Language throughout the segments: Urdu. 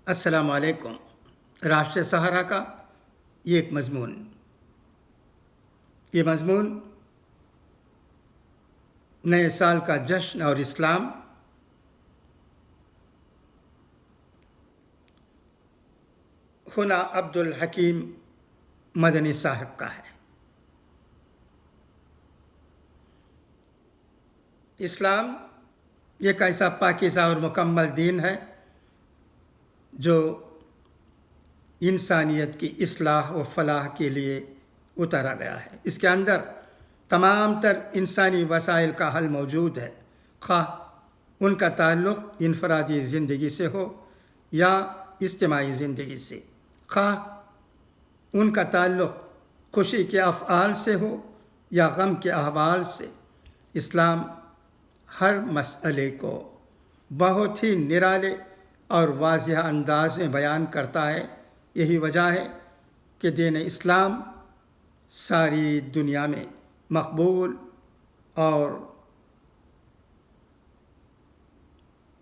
السلام علیکم۔ راشٹر سہارا کا یہ ایک مضمون نئے سال کا جشن اور اسلام، خنا عبد الحکیم مدنی صاحب کا ہے۔ اسلام ایک ایسا پاکیزہ اور مکمل دین ہے جو انسانیت کی اصلاح و فلاح کے لیے اتارا گیا ہے۔ اس کے اندر تمام تر انسانی وسائل کا حل موجود ہے، خواہ ان کا تعلق انفرادی زندگی سے ہو یا اجتماعی زندگی سے، خواہ ان کا تعلق خوشی کے افعال سے ہو یا غم کے احوال سے۔ اسلام ہر مسئلے کو بہت ہی نرالے اور واضح انداز میں بیان کرتا ہے۔ یہی وجہ ہے کہ دین اسلام ساری دنیا میں مقبول اور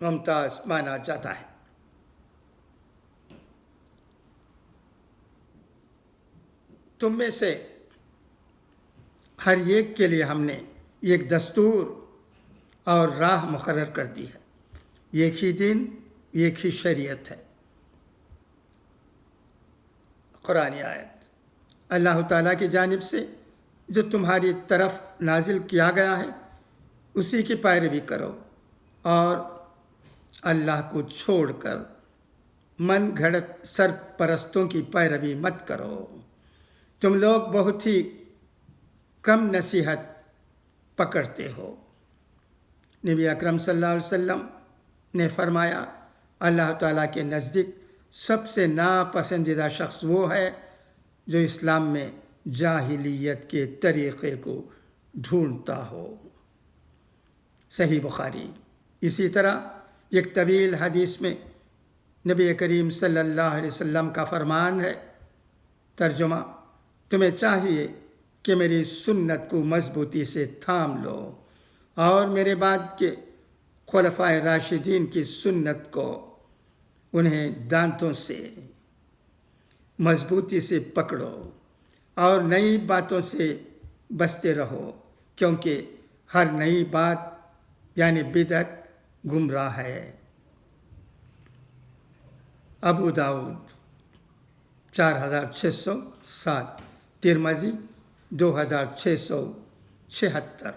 ممتاز مانا جاتا ہے۔ تم میں سے ہر ایک کے لیے ہم نے ایک دستور اور راہ مقرر کر دی ہے، ایک ہی دین، ایک ہی شریعت ہے۔ قرآن آیت اللہ تعالیٰ کی جانب سے جو تمہاری طرف نازل کیا گیا ہے اسی کی پیروی کرو اور اللہ کو چھوڑ کر من گھڑت سرپرستوں کی پیروی مت کرو۔ تم لوگ بہت ہی کم نصیحت پکڑتے ہو۔ نبی اکرم صلی اللہ علیہ وسلم نے فرمایا، اللہ تعالیٰ کے نزدیک سب سے ناپسندیدہ شخص وہ ہے جو اسلام میں جاہلیت کے طریقے کو ڈھونڈتا ہو۔ صحیح بخاری۔ اسی طرح ایک طویل حدیث میں نبی کریم صلی اللہ علیہ وسلم کا فرمان ہے، ترجمہ: تمہیں چاہیے کہ میری سنت کو مضبوطی سے تھام لو اور میرے بعد کے خلفائے راشدین کی سنت کو انہیں دانتوں سے مضبوطی سے پکڑو اور نئی باتوں سے بچتے رہو، کیونکہ ہر نئی بات یعنی بدعت گمراہ ہے۔ ابو داؤد 4607، ترمذی 2676۔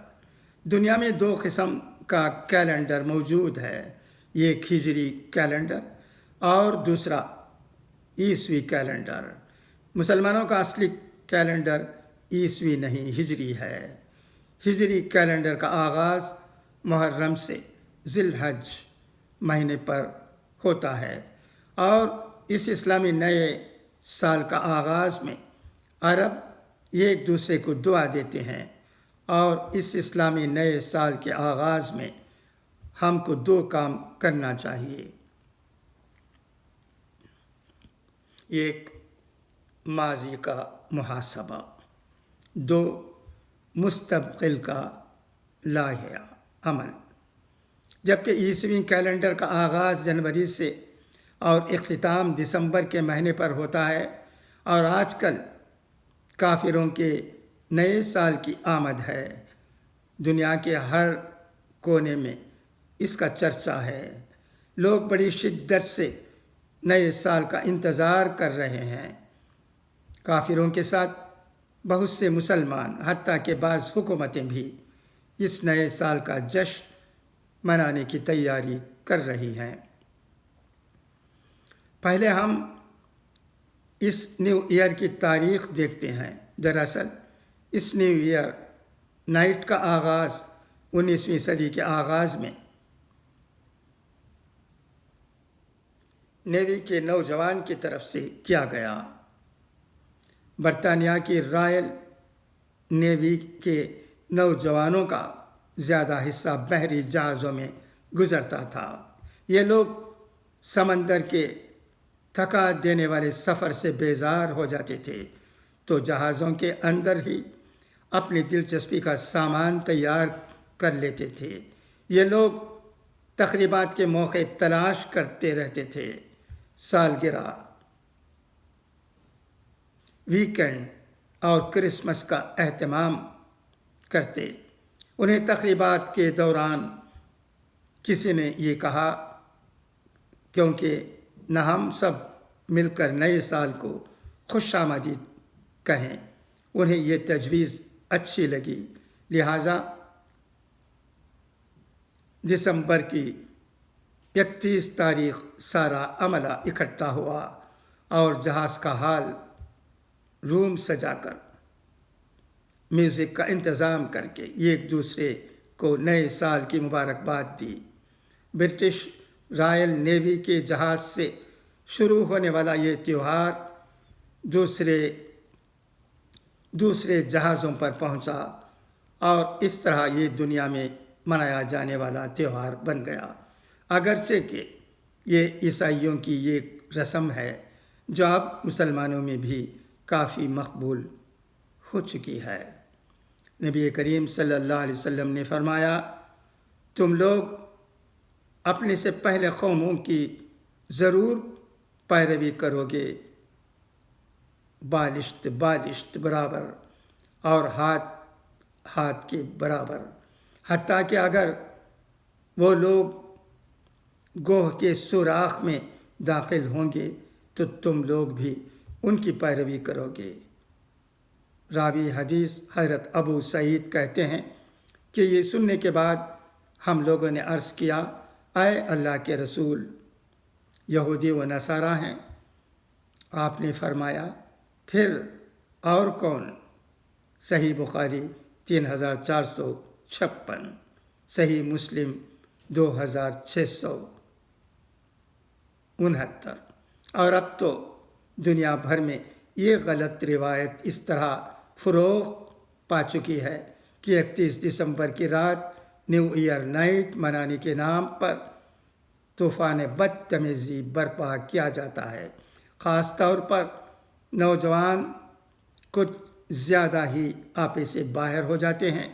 دنیا میں دو قسم کا کیلنڈر موجود ہے، ایک ہجری کیلنڈر اور دوسرا عیسوی کیلنڈر۔ مسلمانوں کا اصلی کیلنڈر عیسوی نہیں ہجری ہے۔ ہجری کیلنڈر کا آغاز محرم سے ذی الحج مہینے پر ہوتا ہے اور اس اسلامی نئے سال کا آغاز میں عرب ایک دوسرے کو دعا دیتے ہیں، اور اس اسلامی نئے سال کے آغاز میں ہم کو دو کام کرنا چاہیے: ایک ماضی کا محاسبہ، دو مستقبل کا لائحہ عمل۔ جبکہ عیسوی کیلنڈر کا آغاز جنوری سے اور اختتام دسمبر کے مہینے پر ہوتا ہے، اور آج کل کافروں کے نئے سال کی آمد ہے۔ دنیا کے ہر کونے میں اس کا چرچا ہے۔ لوگ بڑی شدت سے نئے سال کا انتظار کر رہے ہیں۔ کافروں کے ساتھ بہت سے مسلمان، حتیٰ کہ بعض حکومتیں بھی اس نئے سال کا جشن منانے کی تیاری کر رہی ہیں۔ پہلے ہم اس نیو ایئر کی تاریخ دیکھتے ہیں۔ دراصل اس نیو ایئر نائٹ کا آغاز 19ویں صدی کے آغاز میں نیوی کے نوجوان کی طرف سے کیا گیا۔ برطانیہ کی رائل نیوی کے نوجوانوں کا زیادہ حصہ بحری جہازوں میں گزرتا تھا۔ یہ لوگ سمندر کے تھکا دینے والے سفر سے بیزار ہو جاتے تھے تو جہازوں کے اندر ہی اپنی دلچسپی کا سامان تیار کر لیتے تھے۔ یہ لوگ تقریبات کے موقع تلاش کرتے رہتے تھے۔ سالگرہ، ویکینڈ اور کرسمس کا اہتمام کرتے۔ انہیں تقریبات کے دوران کسی نے یہ کہا کیونکہ نہ ہم سب مل کر نئے سال کو خوش آمدید کہیں۔ انہیں یہ تجویز اچھی لگی، لہٰذا دسمبر کی 31 تاریخ سارا عملہ اکٹھا ہوا اور جہاز کا حال روم سجا کر، میوزک کا انتظام کر کے ایک دوسرے کو نئے سال کی مبارکباد دی۔ برٹش رائل نیوی کے جہاز سے شروع ہونے والا یہ تہوار دوسرے جہازوں پر پہنچا اور اس طرح یہ دنیا میں منایا جانے والا تہوار بن گیا، اگرچہ کہ یہ عیسائیوں کی ایک رسم ہے جو اب مسلمانوں میں بھی کافی مقبول ہو چکی ہے۔ نبی کریم صلی اللہ علیہ وسلم نے فرمایا، تم لوگ اپنے سے پہلے قوموں کی ضرور پیروی کرو گے، بالشت برابر اور ہاتھ کے برابر، حتیٰ کہ اگر وہ لوگ گوہ کے سوراخ میں داخل ہوں گے تو تم لوگ بھی ان کی پیروی کرو گے۔ راوی حدیث حضرت ابو سعید کہتے ہیں کہ یہ سننے کے بعد ہم لوگوں نے عرض کیا، اے اللہ کے رسول، یہودی و نصارہ ہیں؟ آپ نے فرمایا، پھر اور کون؟ صحیح بخاری 3456، صحیح مسلم 2669۔ اور اب تو دنیا بھر میں یہ غلط روایت اس طرح فروغ پا چکی ہے کہ 31 دسمبر کی رات نیو ایئر نائٹ منانے کے نام پر طوفان بدتمیزی برپا کیا جاتا ہے۔ خاص طور پر نوجوان کچھ زیادہ ہی آپے سے باہر ہو جاتے ہیں۔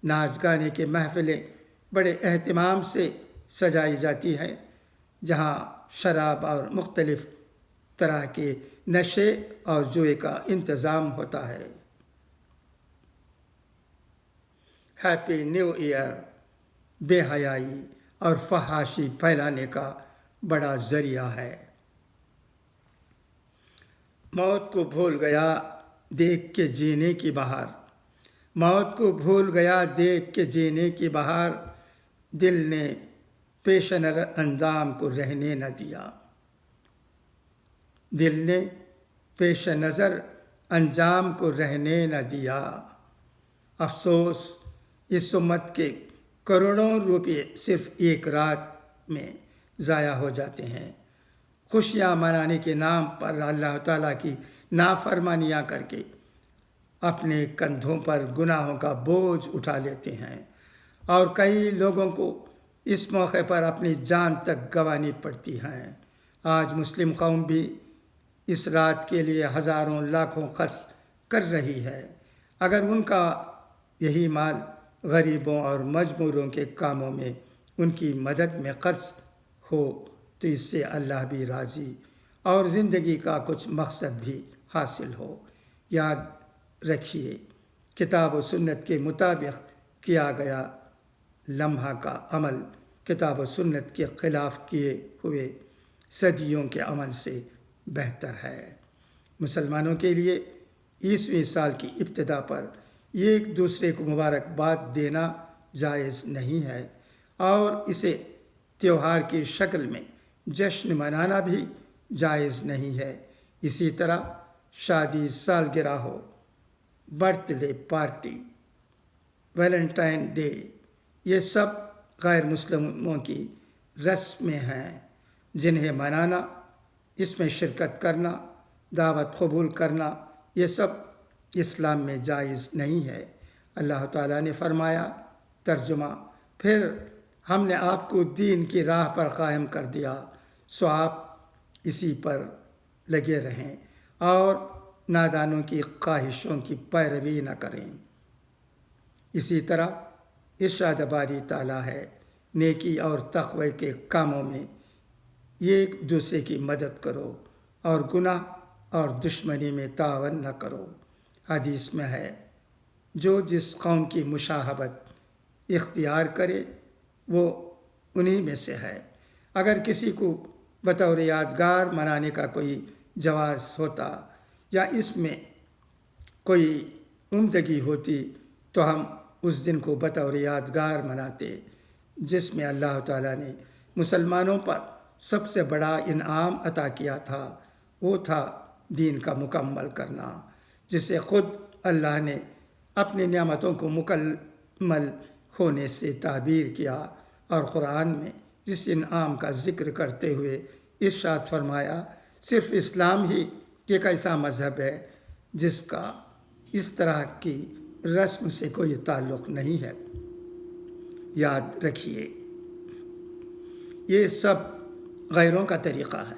ناچ گانے کے محفلیں بڑے اہتمام سے سجائی جاتی ہیں، جہاں شراب اور مختلف طرح کے نشے اور جوئے کا انتظام ہوتا ہے۔ ہیپی نیو ایئر بے حیائی اور فحاشی پھیلانے کا بڑا ذریعہ ہے۔ موت کو بھول گیا دیکھ کے جینے کی بہار، موت کو بھول گیا دیکھ کے جینے کی بہار، دل نے پیش نظر انجام کو رہنے نہ دیا، دل نے پیش نظر انجام کو رہنے نہ دیا۔ افسوس اس امت کے کروڑوں روپے صرف ایک رات میں ضائع ہو جاتے ہیں۔ خوشیاں منانے کے نام پر اللہ تعالیٰ کی نافرمانیاں کر کے اپنے کندھوں پر گناہوں کا بوجھ اٹھا لیتے ہیں، اور کئی لوگوں کو اس موقع پر اپنی جان تک گنوانی پڑتی ہیں۔ آج مسلم قوم بھی اس رات کے لیے ہزاروں لاکھوں خرچ کر رہی ہے۔ اگر ان کا یہی مال غریبوں اور مجبوروں کے کاموں میں ان کی مدد میں خرچ ہو تو اس سے اللہ بھی راضی اور زندگی کا کچھ مقصد بھی حاصل ہو۔ یاد رکھیے، کتاب و سنت کے مطابق کیا گیا لمحہ کا عمل کتاب و سنت کے خلاف کیے ہوئے صدیوں کے عمل سے بہتر ہے۔ مسلمانوں کے لیے 20ویں سال کی ابتدا پر ایک دوسرے کو مبارکباد دینا جائز نہیں ہے، اور اسے تہوار کی شکل میں جشن منانا بھی جائز نہیں ہے۔ اسی طرح شادی، سالگرہ ہو، birth day party, valentine day, یہ سب غیر مسلموں کی رسمیں ہیں جنہیں منانا، اس میں شرکت کرنا، دعوت قبول کرنا، یہ سب اسلام میں جائز نہیں ہے۔ اللہ تعالیٰ نے فرمایا، ترجمہ، پھر ہم نے آپ کو دین کی راہ پر قائم کر دیا، سو آپ اسی پر لگے رہیں اور نادانوں کی خواہشوں کی پیروی نہ کریں۔ اسی طرح ارشاد باری تعالیٰ ہے، نیکی اور تقوی کے کاموں میں یہ ایک دوسرے کی مدد کرو اور گناہ اور دشمنی میں تعاون نہ کرو۔ حدیث میں ہے جو جس قوم کی مشابہت اختیار کرے وہ انہی میں سے ہے۔ اگر کسی کو بطور یادگار منانے کا کوئی جواز ہوتا یا اس میں کوئی عمدگی ہوتی تو ہم اس دن کو بطور یادگار مناتے جس میں اللہ تعالیٰ نے مسلمانوں پر سب سے بڑا انعام عطا کیا تھا، وہ تھا دین کا مکمل کرنا، جسے خود اللہ نے اپنی نعمتوں کو مکمل ہونے سے تعبیر کیا اور قرآن میں جس انعام کا ذکر کرتے ہوئے ارشاد فرمایا صرف اسلام ہی ایک ایسا مذہب ہے جس کا اس طرح کی رسم سے کوئی تعلق نہیں ہے۔ یاد رکھیے یہ سب غیروں کا طریقہ ہے۔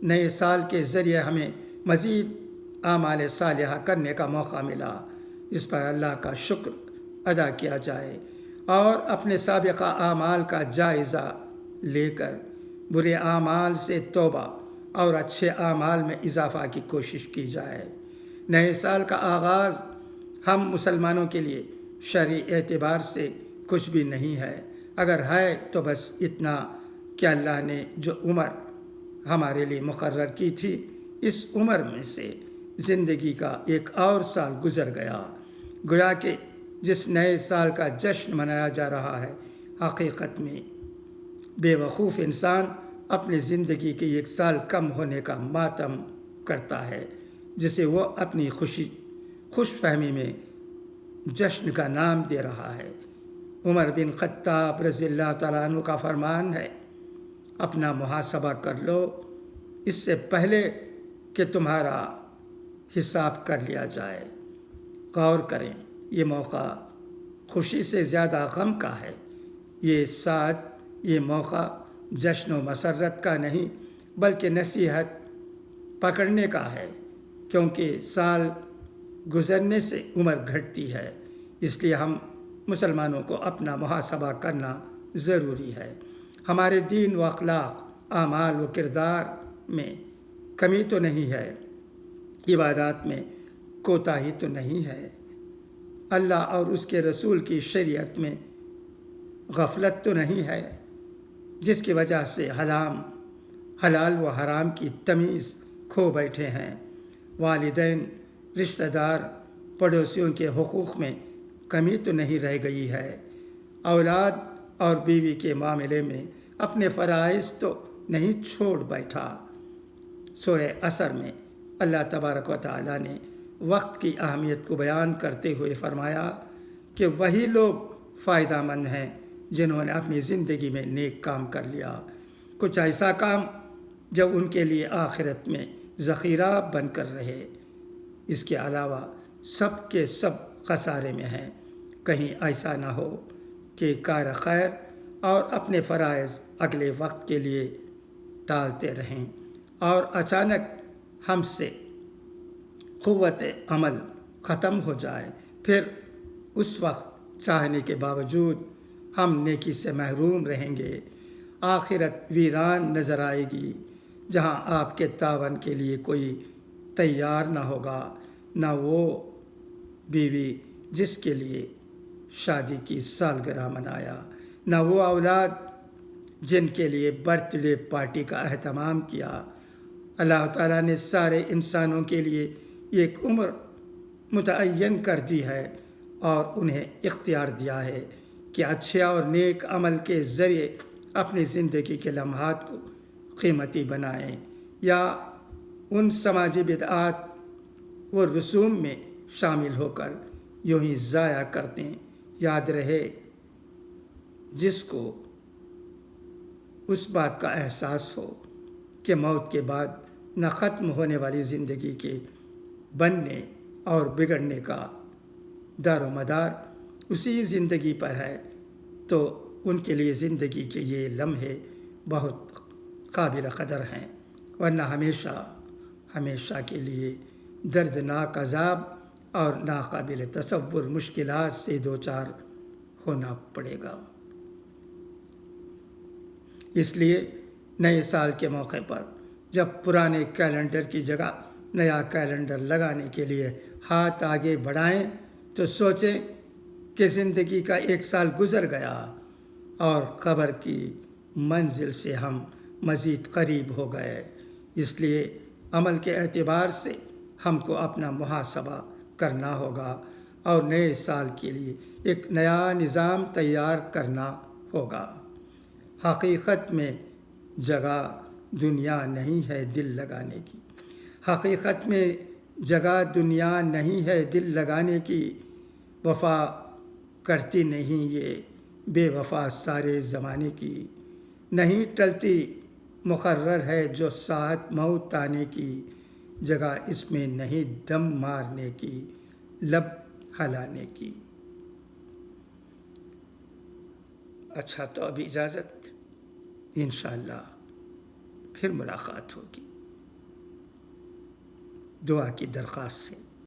نئے سال کے ذریعے ہمیں مزید اعمال صالحہ کرنے کا موقع ملا، اس پر اللہ کا شکر ادا کیا جائے اور اپنے سابقہ اعمال کا جائزہ لے کر برے اعمال سے توبہ اور اچھے اعمال میں اضافہ کی کوشش کی جائے۔ نئے سال کا آغاز ہم مسلمانوں کے لیے شرعی اعتبار سے کچھ بھی نہیں ہے، اگر ہے تو بس اتنا کہ اللہ نے جو عمر ہمارے لیے مقرر کی تھی اس عمر میں سے زندگی کا ایک اور سال گزر گیا، گویا کہ جس نئے سال کا جشن منایا جا رہا ہے حقیقت میں بے وقوف انسان اپنی زندگی کے ایک سال کم ہونے کا ماتم کرتا ہے، جسے وہ اپنی خوش فہمی میں جشن کا نام دے رہا ہے۔ عمر بن خطاب رضی اللہ تعالیٰ عنہ کا فرمان ہے اپنا محاسبہ کر لو اس سے پہلے کہ تمہارا حساب کر لیا جائے۔ غور کریں، یہ موقع خوشی سے زیادہ غم کا ہے۔ یہ موقع جشن و مسرت کا نہیں بلکہ نصیحت پکڑنے کا ہے، کیونکہ سال گزرنے سے عمر گھٹتی ہے، اس لیے ہم مسلمانوں کو اپنا محاسبہ کرنا ضروری ہے۔ ہمارے دین و اخلاق، اعمال و کردار میں کمی تو نہیں ہے، عبادات میں کوتاہی تو نہیں ہے، اللہ اور اس کے رسول کی شریعت میں غفلت تو نہیں ہے، جس کی وجہ سے حلال و حرام کی تمیز کھو بیٹھے ہیں۔ والدین، رشتہ دار، پڑوسیوں کے حقوق میں کمی تو نہیں رہ گئی ہے، اولاد اور بیوی کے معاملے میں اپنے فرائض تو نہیں چھوڑ بیٹھا۔ سورہ عصر میں اللہ تبارک و تعالیٰ نے وقت کی اہمیت کو بیان کرتے ہوئے فرمایا کہ وہی لوگ فائدہ مند ہیں جنہوں نے اپنی زندگی میں نیک کام کر لیا، کچھ ایسا کام جو ان کے لیے آخرت میں ذخیرہ بن کر رہے۔ اس کے علاوہ سب کے سب خسارے میں ہیں، کہیں ایسا نہ ہو کہ کار خیر اور اپنے فرائض اگلے وقت کے لیے ٹالتے رہیں اور اچانک ہم سے قوت عمل ختم ہو جائے، پھر اس وقت چاہنے کے باوجود ہم نیکی سے محروم رہیں گے۔ آخرت ویران نظر آئے گی جہاں آپ کے تعاون کے لیے کوئی تیار نہ ہوگا، نہ وہ بیوی جس کے لیے شادی کی سالگرہ منایا، نہ وہ اولاد جن کے لیے برتھ ڈے پارٹی کا اہتمام کیا۔ اللہ تعالیٰ نے سارے انسانوں کے لیے ایک عمر متعین کر دی ہے اور انہیں اختیار دیا ہے کہ اچھے اور نیک عمل کے ذریعے اپنی زندگی کے لمحات کو قیمتی بنائیں یا ان سماجی بدعات و رسوم میں شامل ہو کر یوں ہی ضائع کر دیں۔ یاد رہے جس کو اس بات کا احساس ہو کہ موت کے بعد نہ ختم ہونے والی زندگی کے بننے اور بگڑنے کا دار و مدار اسی زندگی پر ہے، تو ان کے لیے زندگی کے یہ لمحے بہت قابل قدر ہیں، ورنہ ہمیشہ کے لیے دردناک عذاب اور ناقابل تصور مشکلات سے دوچار ہونا پڑے گا۔ اس لیے نئے سال کے موقع پر جب پرانے کیلنڈر کی جگہ نیا کیلنڈر لگانے کے لیے ہاتھ آگے بڑھائیں تو سوچیں کہ زندگی کا ایک سال گزر گیا اور قبر کی منزل سے ہم مزید قریب ہو گئے۔ اس لیے عمل کے اعتبار سے ہم کو اپنا محاسبہ کرنا ہوگا اور نئے سال کے لیے ایک نیا نظام تیار کرنا ہوگا۔ حقیقت میں جگہ دنیا نہیں ہے دل لگانے کی، حقیقت میں جگہ دنیا نہیں ہے دل لگانے کی، وفا کرتی نہیں یہ بے وفا سارے زمانے کی، نہیں ٹلتی مقرر ہے جو ساتھ موت آنے کی، جگہ اس میں نہیں دم مارنے کی، لب ہلانے کی۔ اچھا، تو ابھی اجازت، انشاءاللہ پھر ملاقات ہوگی دعا کی درخواست سے۔